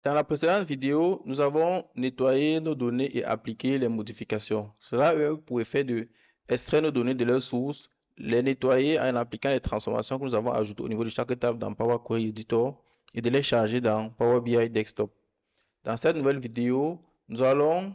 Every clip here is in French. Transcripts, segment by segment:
Dans la précédente vidéo, nous avons nettoyé nos données et appliqué les modifications. Cela a eu pour effet de extraire nos données de leur source, les nettoyer en appliquant les transformations que nous avons ajoutées au niveau de chaque table dans Power Query Editor et de les charger dans Power BI Desktop. Dans cette nouvelle vidéo, nous allons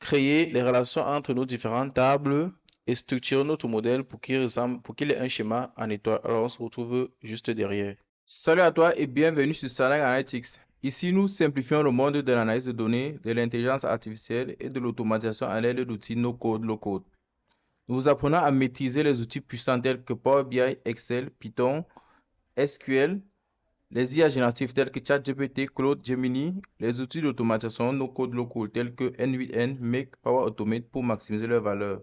créer les relations entre nos différentes tables et structurer notre modèle pour qu'il ait un schéma en étoile. Alors, on se retrouve juste derrière. Salut à toi et bienvenue sur Salaire Analytics. Ici, nous simplifions le monde de l'analyse de données, de l'intelligence artificielle et de l'automatisation à l'aide d'outils no-code, low-code. Nous vous apprenons à maîtriser les outils puissants tels que Power BI, Excel, Python, SQL, les IA génératifs tels que ChatGPT, Claude, Gemini, les outils d'automatisation no-code, low-code tels que N8N, Make, Power Automate pour maximiser leur valeur.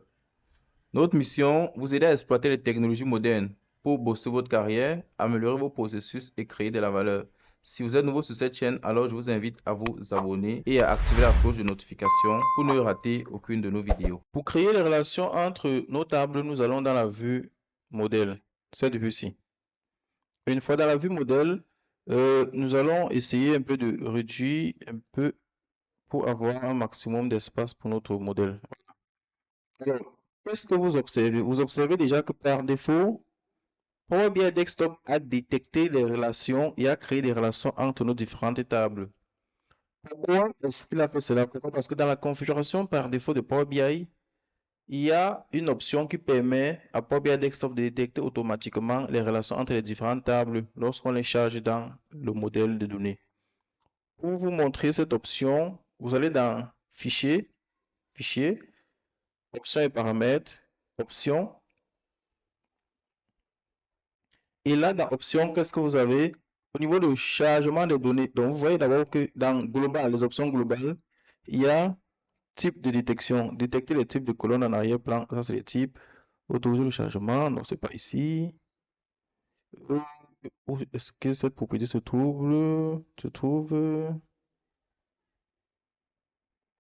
Notre mission, vous aider à exploiter les technologies modernes pour booster votre carrière, améliorer vos processus et créer de la valeur. Si vous êtes nouveau sur cette chaîne, alors je vous invite à vous abonner et à activer la cloche de notification pour ne rater aucune de nos vidéos. Pour créer les relations entre nos tables, nous allons dans la vue modèle, cette vue-ci. Une fois dans la vue modèle, nous allons essayer un peu de réduire un peu pour avoir un maximum d'espace pour notre modèle. Alors, qu'est-ce que vous observez? Vous observez déjà que par défaut, Power BI Desktop a détecté les relations et a créé des relations entre nos différentes tables. Pourquoi est-ce qu'il a fait cela? Pourquoi? Parce que dans la configuration par défaut de Power BI, il y a une option qui permet à Power BI Desktop de détecter automatiquement les relations entre les différentes tables lorsqu'on les charge dans le modèle de données. Pour vous montrer cette option, vous allez dans Fichier, Fichier, Options et paramètres, Options. Et là, dans Options, qu'est-ce que vous avez? Au niveau de chargement des données, donc vous voyez d'abord que dans Global, les options globales, il y a type de détection, détecter les types de colonnes en arrière-plan, ça c'est les types. Autoriser le chargement, non, c'est pas ici. Où est-ce que cette propriété se trouve?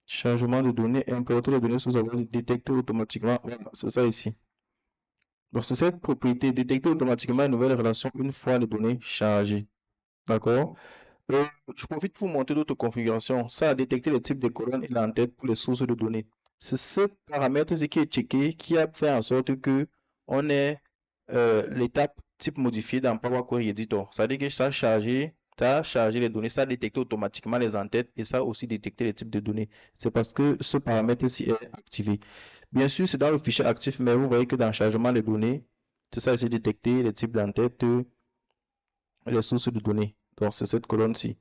Chargement de données, importer les données sous avoir détecté automatiquement. Voilà, c'est ça ici. Donc, c'est cette propriété, détecter automatiquement une nouvelle relation une fois les données chargées. D'accord? Je profite pour vous montrer d'autres configurations. Ça a détecté le type de colonne et l'entête pour les sources de données. C'est ce paramètre qui est checké qui a fait en sorte que on ait l'étape type modifié dans Power Query Editor. Ça veut dire que ça a chargé les données, ça a détecté automatiquement les entêtes et ça a aussi détecté les types de données. C'est parce que ce paramètre-ci est activé. Bien sûr, c'est dans le fichier actif, mais vous voyez que dans le chargement des données, c'est ça, c'est détecté les types d'entêtes, les sources de données. Donc, c'est cette colonne-ci.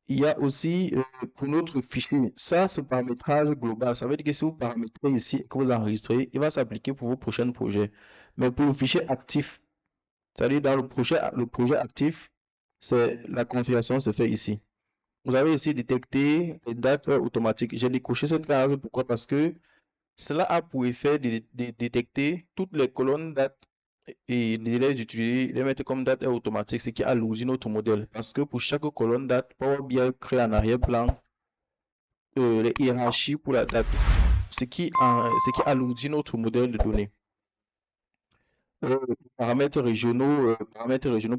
Il y a aussi pour notre fichier, ça, ce paramétrage global. Ça veut dire que si vous paramétrez ici, que vous enregistrez, il va s'appliquer pour vos prochains projets. Mais pour le fichier actif, c'est-à-dire dans le projet actif, c'est la configuration se fait ici. Vous avez ici détecté les dates automatiques. J'ai décoché cette case. Pourquoi? Parce que cela a pour effet de détecter toutes les colonnes dates et de les utiliser, les mettre comme date automatique, ce qui alourdit notre modèle. Parce que pour chaque colonne date, Power BI crée en arrière-plan les hiérarchies pour la date, ce qui alourdit notre modèle de données. Paramètres régionaux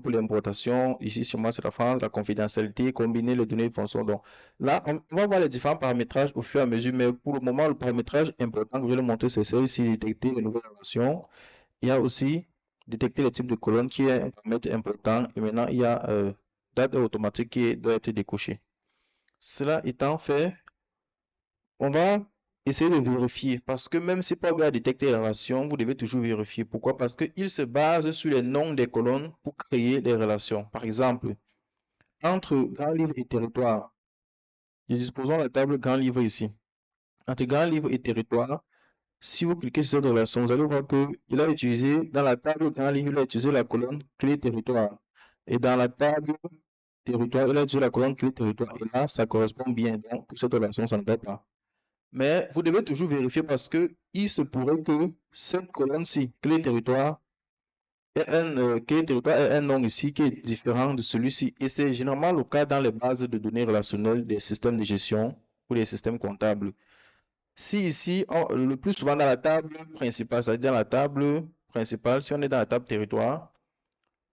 pour l'importation. Ici, sur moi, c'est la France, la confidentialité, combiner les données de fonction. Donc, là, on va voir les différents paramétrages au fur et à mesure, mais pour le moment, le paramétrage important que je vais le montrer, c'est celui-ci, détecter les nouvelles relations. Il y a aussi détecter les types de colonnes qui est un paramètre important. Et maintenant, il y a date automatique qui doit être décoché. Cela étant fait, on va essayer de vérifier parce que même si Power BI a détecté les relations, vous devez toujours vérifier. Pourquoi? Parce qu'il se base sur les noms des colonnes pour créer les relations. Par exemple, entre grand livre et territoire, nous disposons la table grand livre ici. Entre grand livre et territoire, si vous cliquez sur cette relation, vous allez voir qu'il a utilisé, dans la table grand livre, il a utilisé la colonne clé territoire. Et dans la table territoire, il a utilisé la colonne clé territoire. Et là, ça correspond bien. Donc, pour cette relation, ça ne va pas. Mais vous devez toujours vérifier parce que il se pourrait que cette colonne-ci, clé territoire, clé territoire ait un nom ici qui est différent de celui-ci. Et c'est généralement le cas dans les bases de données relationnelles des systèmes de gestion ou des systèmes comptables. Si ici, le plus souvent dans la table principale, c'est-à-dire dans la table principale, si on est dans la table territoire,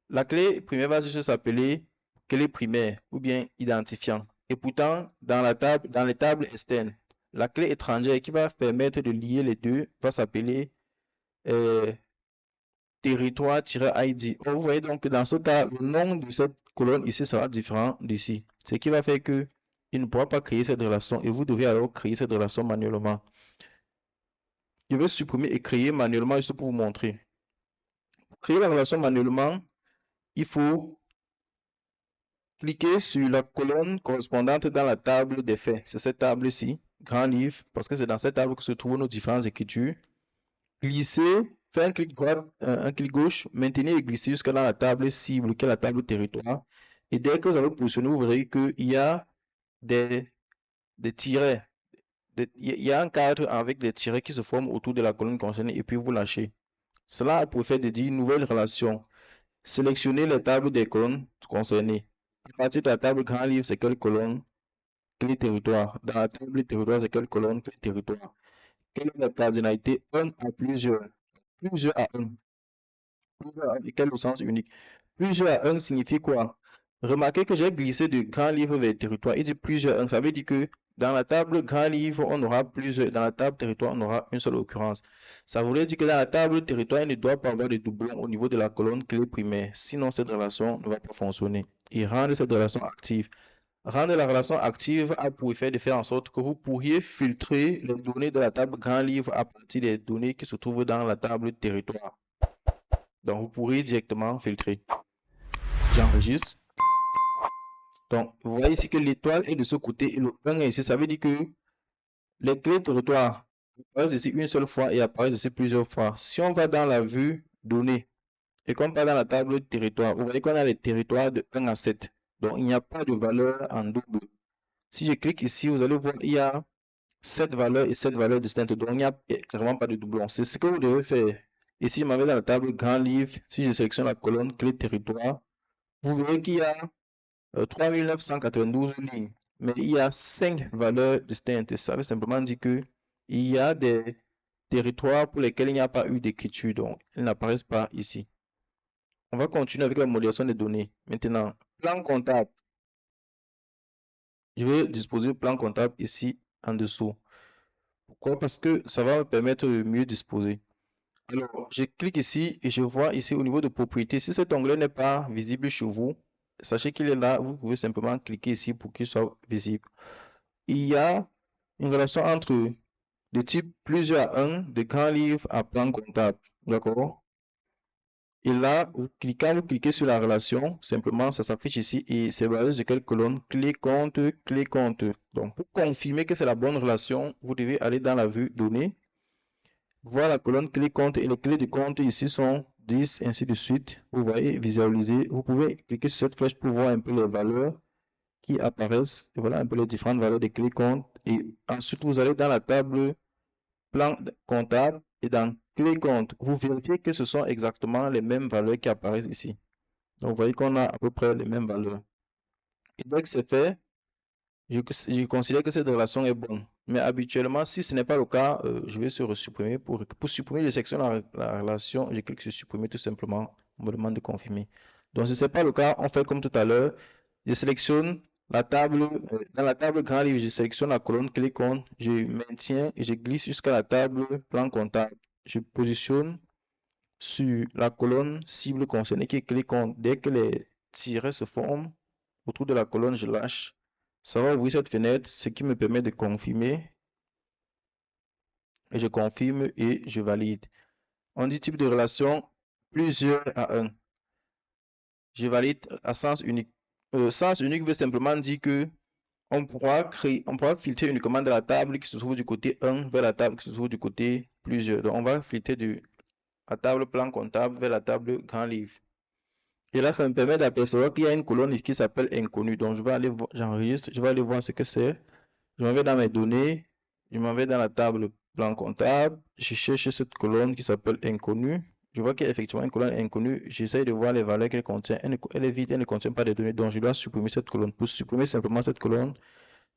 la clé primaire va juste s'appeler clé primaire ou bien identifiant. Et pourtant, dans les tables externes, la clé étrangère qui va permettre de lier les deux va s'appeler territoire-id. Vous voyez donc que dans ce cas, le nom de cette colonne ici sera différent d'ici. Ce qui va faire que il ne pourra pas créer cette relation et vous devez alors créer cette relation manuellement. Je vais supprimer et créer manuellement juste pour vous montrer. Pour créer la relation manuellement, il faut cliquer sur la colonne correspondante dans la table des faits. C'est cette table-ci, grand livre, parce que c'est dans cette table que se trouvent nos différentes écritures. Glisser, faire un clic droit, un clic gauche, maintenir et glisser jusqu'à dans la table cible, qui est la table territoire. Et dès que vous avez positionné, vous verrez qu'il y a des tirets. Il y a un cadre avec des tirets qui se forment autour de la colonne concernée et puis vous lâchez. Cela a pour effet de dire nouvelle relation. Sélectionnez les tables des colonnes concernées. À partir de la table grand livre, c'est quelle colonne? Clé territoire. Dans la table territoire, c'est quelle colonne? Clé territoire. Quelle est la cardinalité? 1 à plusieurs. Plusieurs à 1. Plusieurs à quel au sens unique? Plusieurs à 1 signifie quoi? Remarquez que j'ai glissé de grand livre vers territoire. Il dit plusieurs à 1. Ça veut dire que dans la table grand livre, on aura plusieurs. Dans la table territoire, on aura une seule occurrence. Ça voudrait dire que dans la table territoire, il ne doit pas avoir de doublon au niveau de la colonne clé primaire. Sinon, cette relation ne va pas fonctionner. Et rendre cette relation active. Rendre la relation active a pour effet de faire en sorte que vous pourriez filtrer les données de la table grand livre à partir des données qui se trouvent dans la table territoire. Donc, vous pourrez directement filtrer. J'enregistre. Donc, vous voyez ici que l'étoile est de ce côté et le 1 est ici. Ça veut dire que les clés territoire apparaissent ici une seule fois et apparaissent ici plusieurs fois. Si on va dans la vue données et qu'on va dans la table territoire, vous voyez qu'on a les territoires de 1 à 7. Donc, il n'y a pas de valeur en double. Si je clique ici, vous allez voir, il y a 7 valeurs et 7 valeurs distinctes. Donc, il n'y a clairement pas de doublon. C'est ce que vous devez faire. Ici, je m'en vais dans la table grand livre. Si je sélectionne la colonne clé territoire, vous verrez qu'il y a 3992 lignes. Mais il y a 5 valeurs distinctes. Ça veut simplement dire que il y a des territoires pour lesquels il n'y a pas eu d'écriture. Donc, ils n'apparaissent pas ici. On va continuer avec la modélisation des données. Maintenant, plan comptable. Je vais disposer le plan comptable ici en dessous. Pourquoi? Parce que ça va me permettre de mieux disposer. Alors, je clique ici et je vois ici au niveau de propriété. Si cet onglet n'est pas visible chez vous, sachez qu'il est là. Vous pouvez simplement cliquer ici pour qu'il soit visible. Il y a une relation entre de type plusieurs à 1 de grand livre à plan comptable. D'accord? Et là, vous cliquez sur la relation, simplement ça s'affiche ici et c'est basé sur quelle colonne? Clé compte, clé compte. Donc, pour confirmer que c'est la bonne relation, vous devez aller dans la vue données, voir la colonne clé compte et les clés de compte ici sont 10, ainsi de suite. Vous voyez, visualiser. Vous pouvez cliquer sur cette flèche pour voir un peu les valeurs qui apparaissent. Et voilà un peu les différentes valeurs des clés compte. Et ensuite, vous allez dans la table plan comptable et dans clé compte, vous vérifiez que ce sont exactement les mêmes valeurs qui apparaissent ici. Donc, vous voyez qu'on a à peu près les mêmes valeurs. Et dès que c'est fait, je considère que cette relation est bonne. Mais habituellement, si ce n'est pas le cas, je vais se supprimer. Pour supprimer, je sélectionne la relation, je clique sur supprimer tout simplement. On me demande de confirmer. Donc, si ce n'est pas le cas, on fait comme tout à l'heure. Je sélectionne la table, dans la table grand livre, je sélectionne la colonne clé compte, je maintiens et je glisse jusqu'à la table plan comptable. Je positionne sur la colonne cible concernée qui est clé compte. Dès que les tirets se forment autour de la colonne, je lâche. Ça va ouvrir cette fenêtre, ce qui me permet de confirmer. Et je confirme et je valide. On dit type de relation plusieurs à 1. Je valide à sens unique. Sens unique veut simplement dire que on pourra filtrer uniquement de la table qui se trouve du côté 1 vers la table qui se trouve du côté plusieurs. Donc on va filtrer de la table plan comptable vers la table grand livre. Et là, ça me permet d'apercevoir qu'il y a une colonne qui s'appelle inconnu. Donc je vais aller voir, j'enregistre, je vais aller voir ce que c'est. Je m'en vais dans mes données, je m'en vais dans la table plan comptable, je cherche cette colonne qui s'appelle inconnu. Je vois qu'il y a effectivement une colonne inconnue. J'essaie de voir les valeurs qu'elle contient. Elle est vide, elle ne contient pas de données. Donc, je dois supprimer cette colonne. Pour supprimer simplement cette colonne,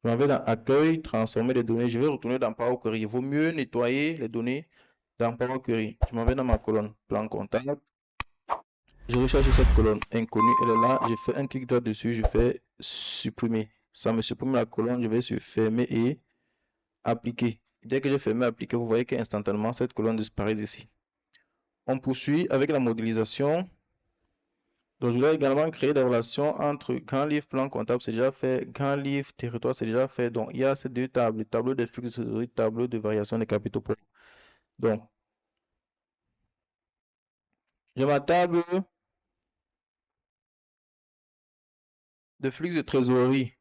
je m'en vais dans Accueil, Transformer les données. Je vais retourner dans Power Query. Il vaut mieux nettoyer les données dans Power Query. Je m'en vais dans ma colonne Plan comptable. Je recherche cette colonne inconnue. Elle est là. Je fais un clic droit dessus. Je fais Supprimer. Ça me supprime la colonne. Je vais sur fermer et appliquer. Dès que j'ai fermé appliquer, vous voyez qu'instantanément cette colonne disparaît d'ici. On poursuit avec la modélisation. Donc, je dois également créer des relations entre grand livre plan comptable, c'est déjà fait, grand livre territoire, c'est déjà fait. Donc, il y a ces deux tables, le tableau des flux de trésorerie, tableau de variation des capitaux propres. Donc, j'ai ma table de flux de trésorerie.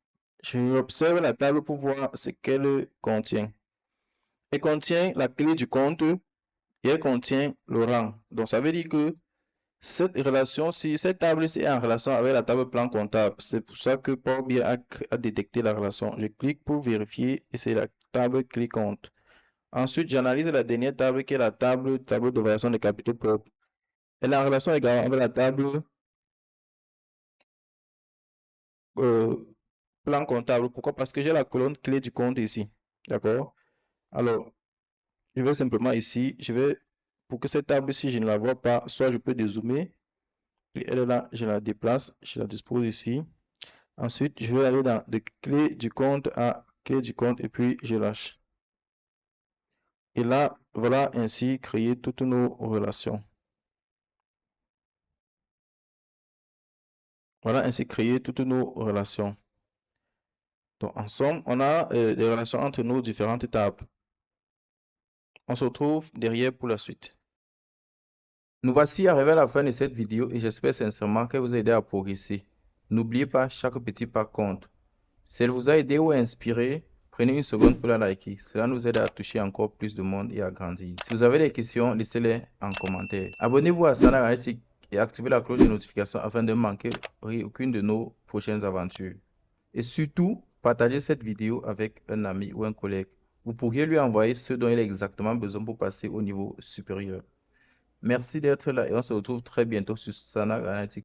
Je observe la table pour voir ce qu'elle contient. Elle contient la clé du compte et elle contient le rang. Donc, ça veut dire que cette relation-ci, cette table-ci est en relation avec la table plan comptable. C'est pour ça que Power BI a détecté la relation. Je clique pour vérifier et c'est la table clé compte. Ensuite, j'analyse la dernière table qui est la tableau de variation des capitaux propres. Elle est en relation également avec la table euh, plan comptable. Pourquoi? Parce que j'ai la colonne clé du compte ici. D'accord? Alors, je vais simplement ici, pour que cette table-ci, je ne la vois pas, soit je peux dézoomer. Et elle est là, je la déplace, je la dispose ici. Ensuite, je vais aller dans de clé du compte à clé du compte et puis je lâche. Et là, voilà ainsi créer toutes nos relations. Voilà ainsi créer toutes nos relations. Donc, en somme, on a des relations entre nos différentes tables. On se retrouve derrière pour la suite. Nous voici arrivés à la fin de cette vidéo et j'espère sincèrement qu'elle vous a aidé à progresser. N'oubliez pas, chaque petit pas compte. Si elle vous a aidé ou inspiré, prenez une seconde pour la liker. Cela nous aide à toucher encore plus de monde et à grandir. Si vous avez des questions, laissez-les en commentaire. Abonnez-vous à Sana Analytics et activez la cloche de notification afin de ne manquer aucune de nos prochaines aventures. Et surtout, partagez cette vidéo avec un ami ou un collègue. Vous pourriez lui envoyer ce dont il a exactement besoin pour passer au niveau supérieur. Merci d'être là et on se retrouve très bientôt sur Sana Analytics.